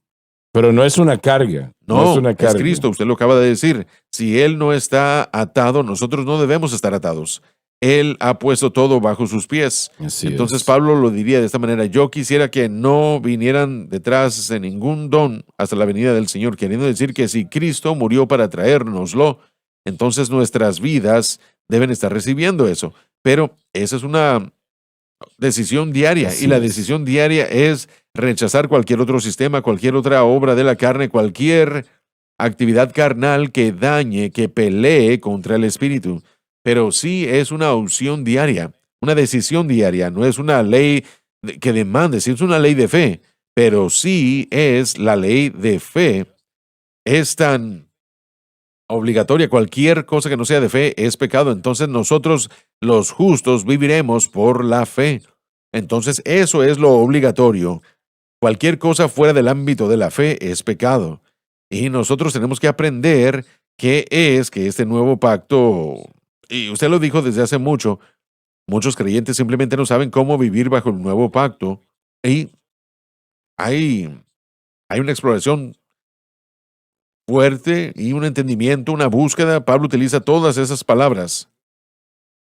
Pero no es una carga. No, es una carga. es Cristo, usted lo acaba de decir. Si Él no está atado, nosotros no debemos estar atados. Él ha puesto todo bajo sus pies. Así Entonces es. Pablo lo diría de esta manera: yo quisiera que no vinieran detrás de ningún don hasta la venida del Señor, queriendo decir que si Cristo murió para traérnoslo, entonces nuestras vidas deben estar recibiendo eso. Pero esa es una decisión diaria Así y la es. decisión diaria es rechazar cualquier otro sistema, cualquier otra obra de la carne, cualquier actividad carnal que dañe, que pelee contra el Espíritu. Pero sí es una opción diaria, una decisión diaria, no es una ley que demande, sí es una ley de fe, pero sí es la ley de fe. Es tan obligatoria, cualquier cosa que no sea de fe es pecado. Entonces nosotros, los justos, viviremos por la fe. Entonces eso es lo obligatorio. Cualquier cosa fuera del ámbito de la fe es pecado. Y nosotros tenemos que aprender qué es que este nuevo pacto, y usted lo dijo desde hace mucho, muchos creyentes simplemente no saben cómo vivir bajo el nuevo pacto. Y hay una exploración fuerte y un entendimiento, una búsqueda. Pablo utiliza todas esas palabras.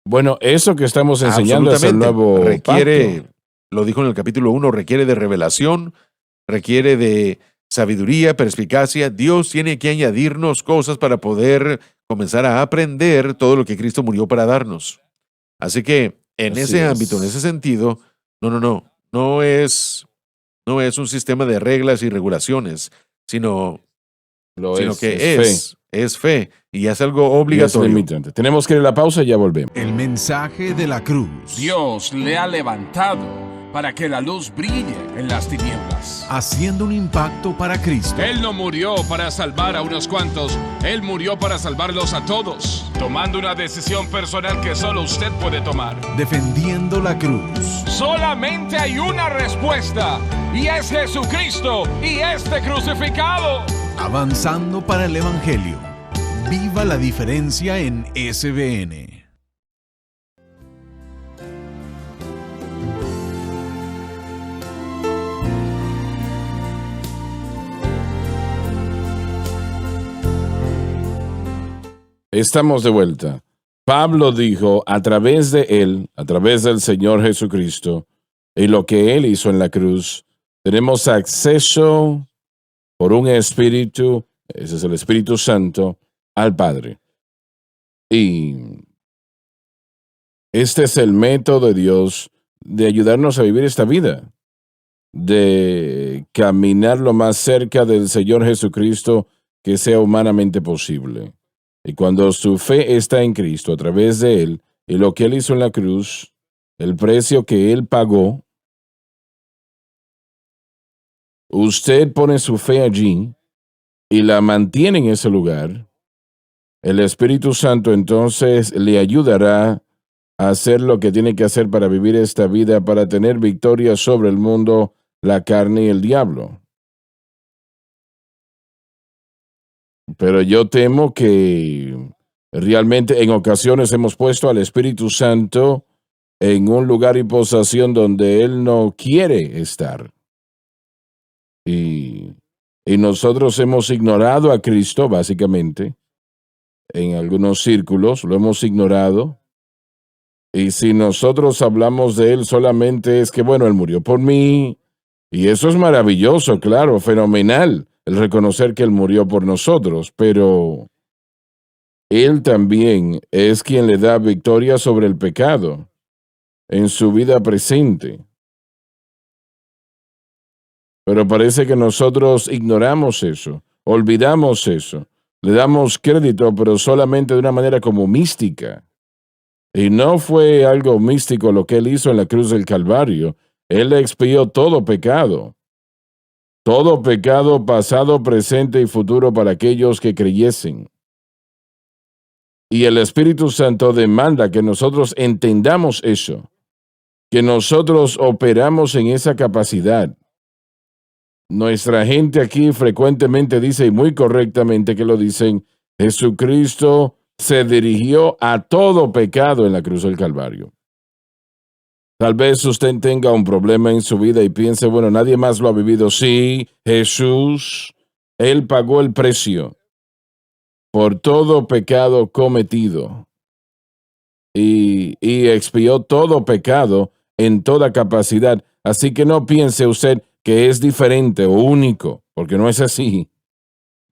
Bueno, eso que estamos enseñando es el Absolutamente. nuevo Requiere, pacto. lo dijo en el capítulo 1, requiere de revelación, requiere de sabiduría, perspicacia. Dios tiene que añadirnos cosas para poder comenzar a aprender todo lo que Cristo murió para darnos. Así que en Así ese es. ámbito, en ese sentido, no es un sistema de reglas y regulaciones, sino que es fe y es algo fe. Y es obligatorio. limitante. Tenemos que ir a la pausa y ya volvemos. El mensaje de la cruz. Dios le ha levantado para que la luz brille en las tinieblas. Haciendo un impacto para Cristo. Él no murió para salvar a unos cuantos, Él murió para salvarlos a todos, tomando una decisión personal que solo usted puede tomar. Defendiendo la cruz. Solamente hay una respuesta, y es Jesucristo y este crucificado. Avanzando para el Evangelio. Viva la diferencia en SBN. Estamos de vuelta. Pablo dijo, a través de él, a través del Señor Jesucristo, y lo que él hizo en la cruz, tenemos acceso por un espíritu, ese es el Espíritu Santo, al Padre. Y este es el método de Dios de ayudarnos a vivir esta vida, de caminar lo más cerca del Señor Jesucristo que sea humanamente posible. Y cuando su fe está en Cristo a través de Él y lo que Él hizo en la cruz, el precio que Él pagó, usted pone su fe allí y la mantiene en ese lugar, el Espíritu Santo entonces le ayudará a hacer lo que tiene que hacer para vivir esta vida, para tener victoria sobre el mundo, la carne y el diablo. Pero yo temo que realmente en ocasiones hemos puesto al Espíritu Santo en un lugar y posición donde Él no quiere estar. Y nosotros hemos ignorado a Cristo, básicamente, en algunos círculos, lo hemos ignorado. Y si nosotros hablamos de Él solamente es que, bueno, Él murió por mí, y eso es maravilloso, claro, fenomenal, el reconocer que Él murió por nosotros, pero Él también es quien le da victoria sobre el pecado en su vida presente. Pero parece que nosotros ignoramos eso, olvidamos eso, le damos crédito, pero solamente de una manera como mística. Y no fue algo místico lo que Él hizo en la cruz del Calvario. Él expió todo pecado pasado, presente y futuro para aquellos que creyesen. Y el Espíritu Santo demanda que nosotros entendamos eso, que nosotros operamos en esa capacidad. Nuestra gente aquí frecuentemente dice, y muy correctamente que lo dicen, Jesucristo se dirigió a todo pecado en la cruz del Calvario. Tal vez usted tenga un problema en su vida y piense, bueno, nadie más lo ha vivido. Sí, Jesús, Él pagó el precio por todo pecado cometido y expió todo pecado en toda capacidad. Así que no piense usted que es diferente o único, porque no es así.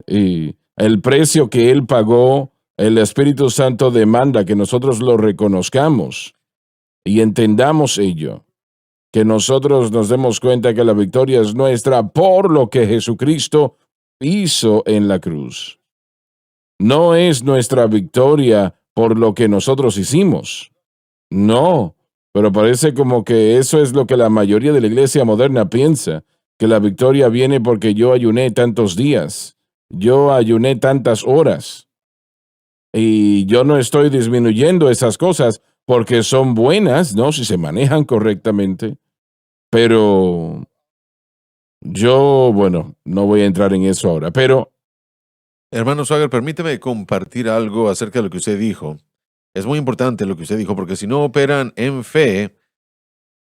Y el precio que Él pagó, el Espíritu Santo demanda que nosotros lo reconozcamos y entendamos ello, que nosotros nos demos cuenta que la victoria es nuestra por lo que Jesucristo hizo en la cruz. No es nuestra victoria por lo que nosotros hicimos. No, pero parece como que eso es lo que la mayoría de la iglesia moderna piensa, que la victoria viene porque yo ayuné tantos días, yo ayuné tantas horas. Y yo no estoy disminuyendo esas cosas porque son buenas, ¿no? Si se manejan correctamente. Pero yo, bueno, no voy a entrar en eso ahora, pero Hermano Swagger, permíteme compartir algo acerca de lo que usted dijo. Es muy importante lo que usted dijo, porque si no operan en fe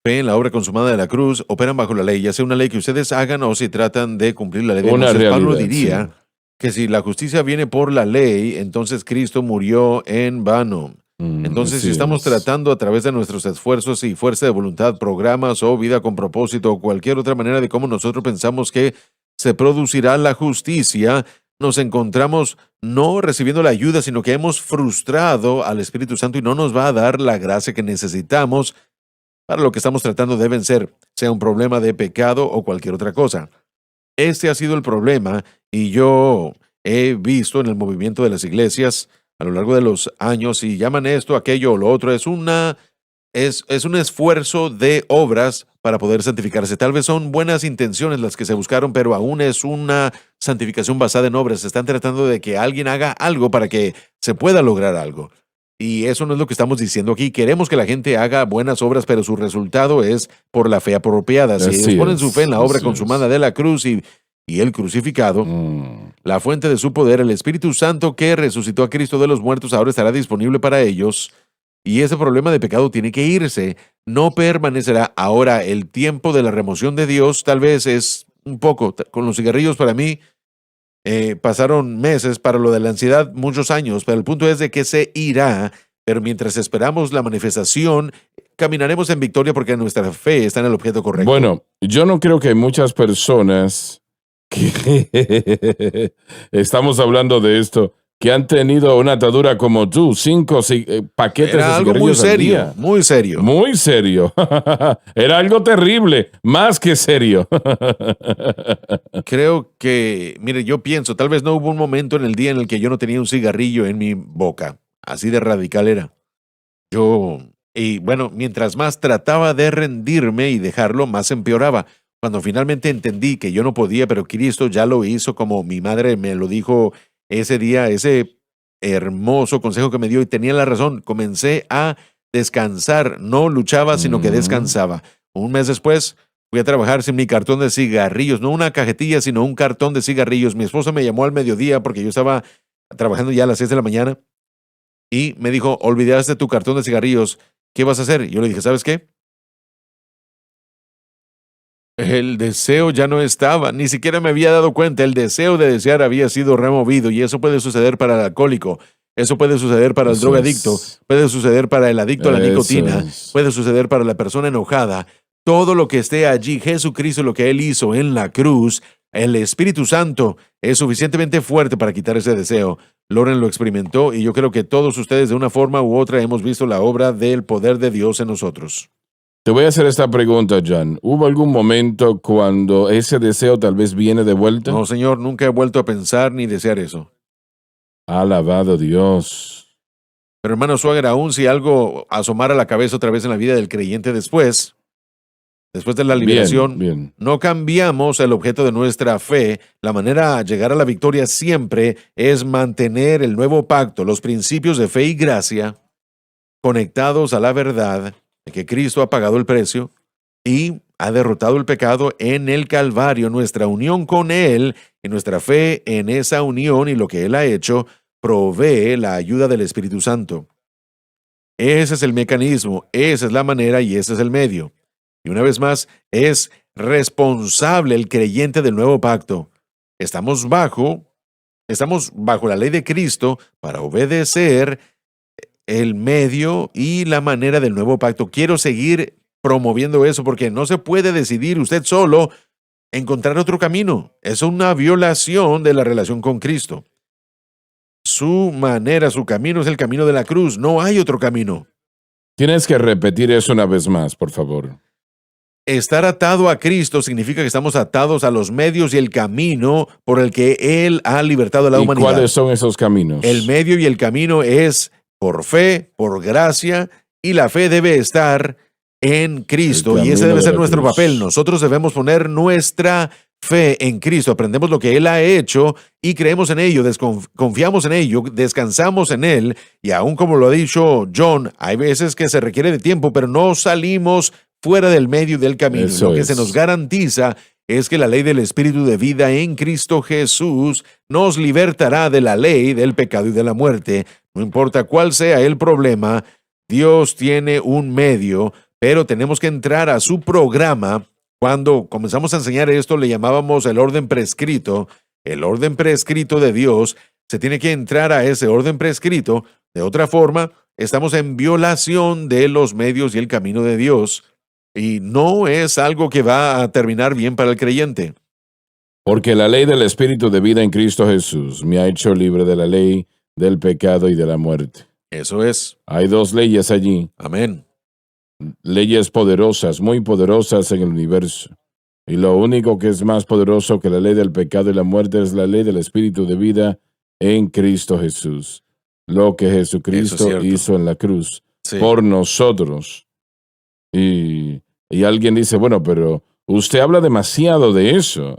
en la obra consumada de la cruz, operan bajo la ley, ya sea una ley que ustedes hagan o si tratan de cumplir la ley de una Moisés. Pablo realidad, diría sí. que si la justicia viene por la ley, entonces Cristo murió en vano. Entonces, si Así estamos es. tratando a través de nuestros esfuerzos y fuerza de voluntad, programas o vida con propósito o cualquier otra manera de cómo nosotros pensamos que se producirá la justicia, nos encontramos no recibiendo la ayuda, sino que hemos frustrado al Espíritu Santo y no nos va a dar la gracia que necesitamos para lo que estamos tratando de vencer, sea un problema de pecado o cualquier otra cosa. Este ha sido el problema y yo he visto en el movimiento de las iglesias a lo largo de los años, y llaman esto, aquello o lo otro, es una es un esfuerzo de obras para poder santificarse. Tal vez son buenas intenciones las que se buscaron, pero aún es una santificación basada en obras. Se están tratando de que alguien haga algo para que se pueda lograr algo. Y eso no es lo que estamos diciendo aquí. Queremos que la gente haga buenas obras, pero su resultado es por la fe apropiada. Si ellos Así ponen es, su fe en la obra así consumada de la cruz y el crucificado, Mm. la fuente de su poder, el Espíritu Santo que resucitó a Cristo de los muertos, ahora estará disponible para ellos. Y ese problema de pecado tiene que irse. No permanecerá. Ahora, el tiempo de la remoción de Dios tal vez es un poco. Con los cigarrillos para mí pasaron meses, para lo de la ansiedad muchos años, pero el punto es de que se irá. Pero mientras esperamos la manifestación, caminaremos en victoria porque nuestra fe está en el objeto correcto. Bueno, yo no creo que hay muchas personas que estamos hablando de esto, que han tenido una atadura como tú, 5 paquetes de Era algo muy cigarrillos al serio, día. muy serio. Muy serio. Era algo terrible, más que serio. Creo que, mire, yo pienso, tal vez no hubo un momento en el día en el que yo no tenía un cigarrillo en mi boca. Así de radical era. Y bueno, mientras más trataba de rendirme y dejarlo, más empeoraba. Cuando finalmente entendí que yo no podía, pero Cristo ya lo hizo como mi madre me lo dijo ese día, ese hermoso consejo que me dio, y tenía la razón. Comencé a descansar. No luchaba, sino que descansaba. Un mes después, fui a trabajar sin mi cartón de cigarrillos, no una cajetilla, sino un cartón de cigarrillos. Mi esposa me llamó al mediodía porque yo estaba trabajando ya a las 6 de la mañana y me dijo, olvidaste tu cartón de cigarrillos, ¿qué vas a hacer? Yo le dije, ¿sabes qué? El deseo ya no estaba, ni siquiera me había dado cuenta. El deseo de desear había sido removido, y eso puede suceder para el alcohólico, eso puede suceder para el Eso drogadicto, es. puede suceder para el adicto a la Eso nicotina, es. puede suceder para la persona enojada. Todo lo que esté allí, Jesucristo, lo que Él hizo en la cruz, el Espíritu Santo es suficientemente fuerte para quitar ese deseo. Loren lo experimentó, y yo creo que todos ustedes de una forma u otra hemos visto la obra del poder de Dios en nosotros. Te voy a hacer esta pregunta, John. ¿Hubo algún momento cuando ese deseo tal vez viene de vuelta? No, Señor, nunca he vuelto a pensar ni desear eso. Alabado Dios. Pero hermano Swagger, aún si algo asomara la cabeza otra vez en la vida del creyente después de la liberación, Bien. no cambiamos el objeto de nuestra fe. La manera a llegar a la victoria siempre es mantener el nuevo pacto, los principios de fe y gracia, conectados a la verdad de que Cristo ha pagado el precio y ha derrotado el pecado en el Calvario. Nuestra unión con Él y nuestra fe en esa unión y lo que Él ha hecho provee la ayuda del Espíritu Santo. Ese es el mecanismo, esa es la manera y ese es el medio. Y una vez más, es responsable el creyente del nuevo pacto. Estamos bajo la ley de Cristo para obedecer el medio y la manera del nuevo pacto. Quiero seguir promoviendo eso porque no se puede decidir usted solo encontrar otro camino. Es una violación de la relación con Cristo. Su manera, su camino es el camino de la cruz. No hay otro camino. Tienes que repetir eso una vez más, por favor. Estar atado a Cristo significa que estamos atados a los medios y el camino por el que Él ha libertado a la ¿Y humanidad. cuáles son esos caminos? El medio y el camino es por fe, por gracia, y la fe debe estar en Cristo, El y ese camino debe de ser la nuestro cruz. papel. Nosotros debemos poner nuestra fe en Cristo, aprendemos lo que Él ha hecho y creemos en ello, confiamos en ello, descansamos en Él, y aún como lo ha dicho John, hay veces que se requiere de tiempo, pero no salimos fuera del medio del camino. Eso Lo que es. se nos garantiza es que la ley del Espíritu de vida en Cristo Jesús nos libertará de la ley del pecado y de la muerte. No importa cuál sea el problema, Dios tiene un medio, pero tenemos que entrar a su programa. Cuando comenzamos a enseñar esto, le llamábamos el orden prescrito. El orden prescrito de Dios, se tiene que entrar a ese orden prescrito. De otra forma, estamos en violación de los medios y el camino de Dios. Y no es algo que va a terminar bien para el creyente. Porque la ley del Espíritu de vida en Cristo Jesús me ha hecho libre de la ley del pecado y de la muerte. Eso es. Hay dos leyes allí, Amén. leyes poderosas, muy poderosas en el universo. Y lo único que es más poderoso que la ley del pecado y la muerte es la ley del Espíritu de vida en Cristo Jesús. Lo que Eso Jesucristo es cierto. hizo en la cruz Sí. por nosotros. Y alguien dice, bueno, pero usted habla demasiado de eso.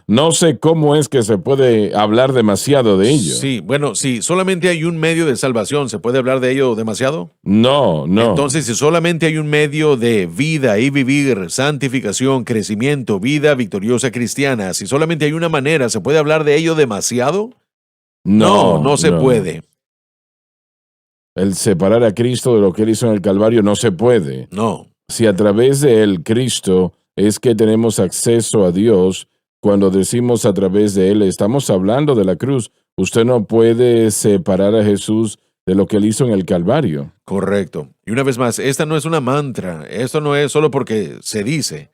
No sé cómo es que se puede hablar demasiado de ello. Sí, bueno, si solamente hay un medio de salvación, ¿se puede hablar de ello demasiado? No. Entonces, si solamente hay un medio de vida y vivir, santificación, crecimiento, vida victoriosa cristiana, si solamente hay una manera, ¿se puede hablar de ello demasiado? No se puede. El separar a Cristo de lo que él hizo en el Calvario no se puede. No. Si a través de él, Cristo, es que tenemos acceso a Dios, cuando decimos a través de él, estamos hablando de la cruz. Usted no puede separar a Jesús de lo que él hizo en el Calvario. Correcto. Y una vez más, esta no es una mantra, esto no es solo porque se dice.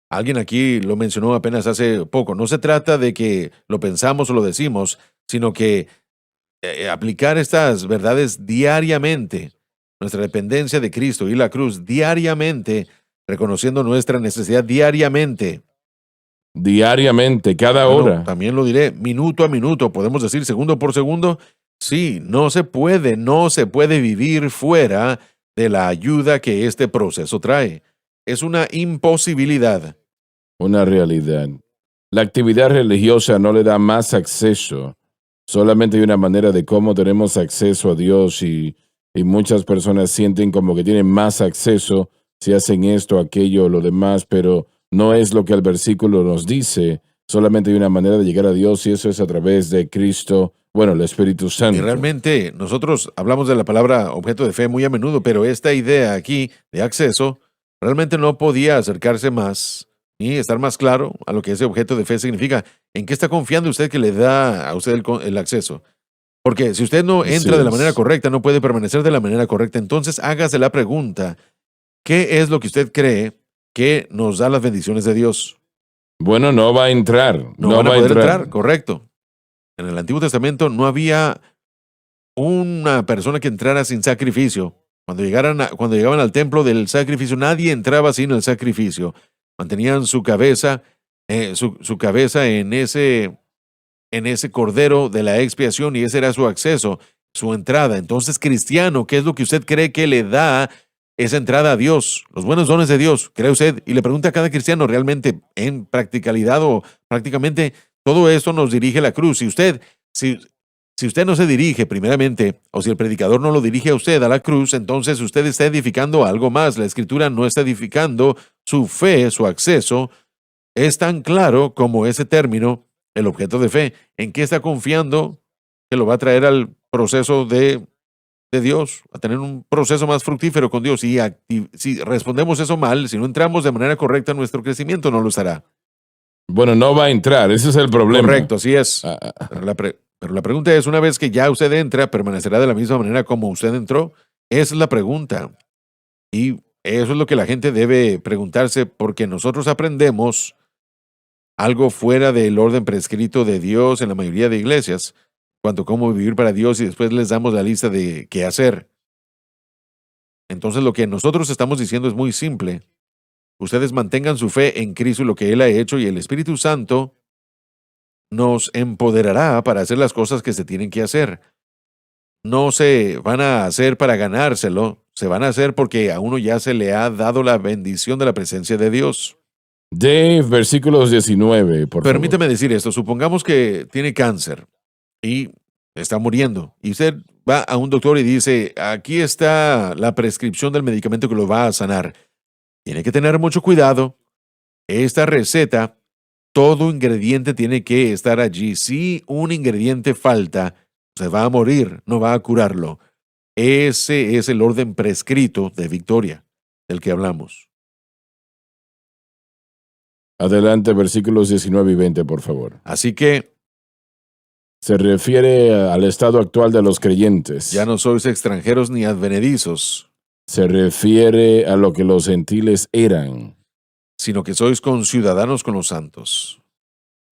Alguien aquí lo mencionó apenas hace poco. No se trata de que lo pensamos o lo decimos, sino que aplicar estas verdades diariamente, nuestra dependencia de Cristo y la cruz diariamente, reconociendo nuestra necesidad diariamente. Diariamente, cada Bueno, hora. también lo diré, minuto a minuto, podemos decir segundo por segundo. Sí, no se puede vivir fuera de la ayuda que este proceso trae. Es una imposibilidad. Una realidad. La actividad religiosa no le da más acceso. Solamente hay una manera de cómo tenemos acceso a Dios y muchas personas sienten como que tienen más acceso si hacen esto, aquello, lo demás, pero no es lo que el versículo nos dice. Solamente hay una manera de llegar a Dios y eso es a través de Cristo, bueno, el Espíritu Santo. Y realmente nosotros hablamos de la palabra objeto de fe muy a menudo, pero esta idea aquí de acceso realmente no podía acercarse más ni estar más claro a lo que ese objeto de fe significa. ¿En qué está confiando usted que le da a usted el acceso? Porque si usted no Así entra de la manera es. correcta, no puede permanecer de la manera correcta. Entonces hágase la pregunta, ¿qué es lo que usted cree que nos da las bendiciones de Dios? Bueno, no va a entrar. No van a poder entrar, correcto. En el Antiguo Testamento no había una persona que entrara sin sacrificio. Cuando llegaban al templo del sacrificio, nadie entraba sin el sacrificio. Mantenían su cabeza en ese cordero de la expiación y ese era su acceso, su entrada. Entonces, cristiano, ¿qué es lo que usted cree que le da esa entrada a Dios? Los buenos dones de Dios, ¿cree usted? Y le pregunta a cada cristiano, realmente en practicalidad o prácticamente todo esto nos dirige a la cruz. Si usted no se dirige primeramente, o si el predicador no lo dirige a usted a la cruz, entonces usted está edificando algo más. La Escritura no está edificando su fe, su acceso. Es tan claro como ese término, el objeto de fe. ¿En qué está confiando que lo va a traer al proceso de Dios, a tener un proceso más fructífero con Dios? Y si respondemos eso mal, si no entramos de manera correcta en nuestro crecimiento, no lo estará. Bueno, no va a entrar. Ese es el problema. Correcto, así es. Ah, ah, Pero la pregunta es, una vez que ya usted entra, ¿permanecerá de la misma manera como usted entró? Esa es la pregunta. Y eso es lo que la gente debe preguntarse, porque nosotros aprendemos algo fuera del orden prescrito de Dios en la mayoría de iglesias, cuanto a cómo vivir para Dios, y después les damos la lista de qué hacer. Entonces lo que nosotros estamos diciendo es muy simple. Ustedes mantengan su fe en Cristo y lo que Él ha hecho, y el Espíritu Santo nos empoderará para hacer las cosas que se tienen que hacer. No se van a hacer para ganárselo, se van a hacer porque a uno ya se le ha dado la bendición de la presencia de Dios. Dave, versículos 19, por Permítame decir esto, supongamos que tiene cáncer y está muriendo, y usted va a un doctor y dice, aquí está la prescripción del medicamento que lo va a sanar. Tiene que tener mucho cuidado. Esta receta, todo ingrediente tiene que estar allí. Si un ingrediente falta, se va a morir, no va a curarlo. Ese es el orden prescrito de victoria del que hablamos. Adelante, versículos 19 y 20, por favor. Así que Se refiere al estado actual de los creyentes. ya no sois extranjeros ni advenedizos, Se refiere a lo que los gentiles eran. sino que sois conciudadanos con los santos.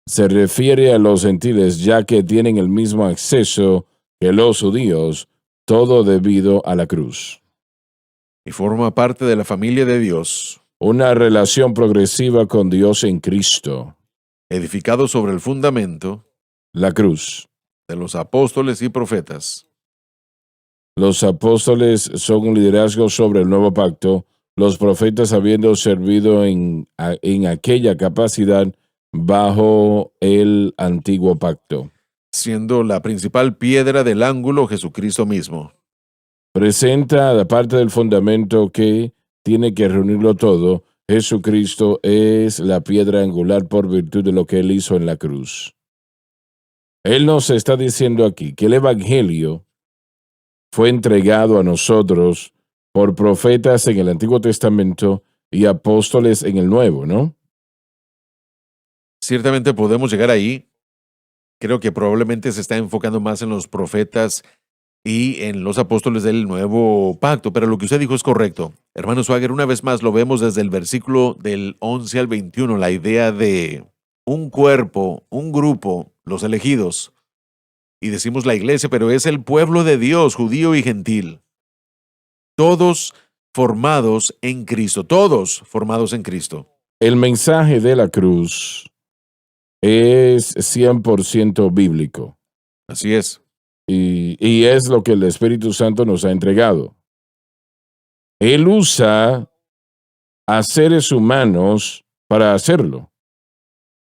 Se refiere a los gentiles ya que tienen el mismo acceso que los judíos, todo debido a la cruz. Y forma parte de la familia de Dios, Una relación progresiva con Dios en Cristo. edificado sobre el fundamento La cruz. de los apóstoles y profetas. Los apóstoles son un liderazgo sobre el nuevo pacto, los profetas habiendo servido en aquella capacidad bajo el antiguo pacto. Siendo la principal piedra del ángulo Jesucristo mismo. Presenta la parte del fundamento que tiene que reunirlo todo. Jesucristo es la piedra angular por virtud de lo que Él hizo en la cruz. Él nos está diciendo aquí que el Evangelio fue entregado a nosotros por profetas en el Antiguo Testamento y apóstoles en el Nuevo, ¿no? Ciertamente podemos llegar ahí. Creo que probablemente se está enfocando más en los profetas y en los apóstoles del nuevo pacto, pero lo que usted dijo es correcto. Hermano Swagger, una vez más lo vemos desde el versículo del 11 al 21, la idea de un cuerpo, un grupo, los elegidos, y decimos la iglesia, pero es el pueblo de Dios, judío y gentil. Todos formados en Cristo, todos formados en Cristo. El mensaje de la cruz es 100% bíblico. Así es. Y es lo que el Espíritu Santo nos ha entregado. Él usa a seres humanos para hacerlo.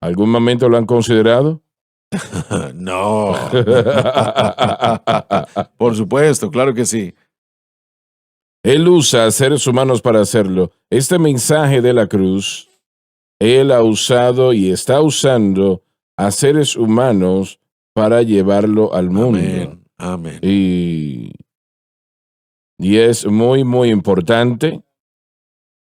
¿Algún momento lo han considerado? No. Por supuesto, claro que sí. Él usa a seres humanos para hacerlo. Este mensaje de la cruz, Él ha usado y está usando a seres humanos para llevarlo al mundo. Amén. Amén. Y es muy, muy importante.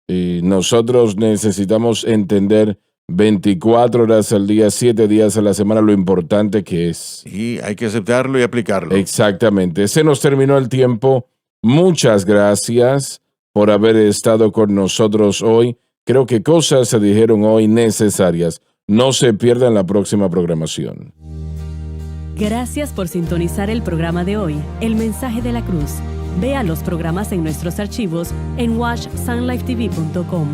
Y nosotros necesitamos entender 24 horas al día, 7 días a la semana, lo importante que es. Y hay que aceptarlo y aplicarlo. Exactamente. Se nos terminó el tiempo. Muchas gracias por haber estado con nosotros hoy. Creo que cosas se dijeron hoy necesarias. No se pierdan la próxima programación. Gracias por sintonizar el programa de hoy, El Mensaje de la Cruz. Vea los programas en nuestros archivos en watchsunlifetv.com.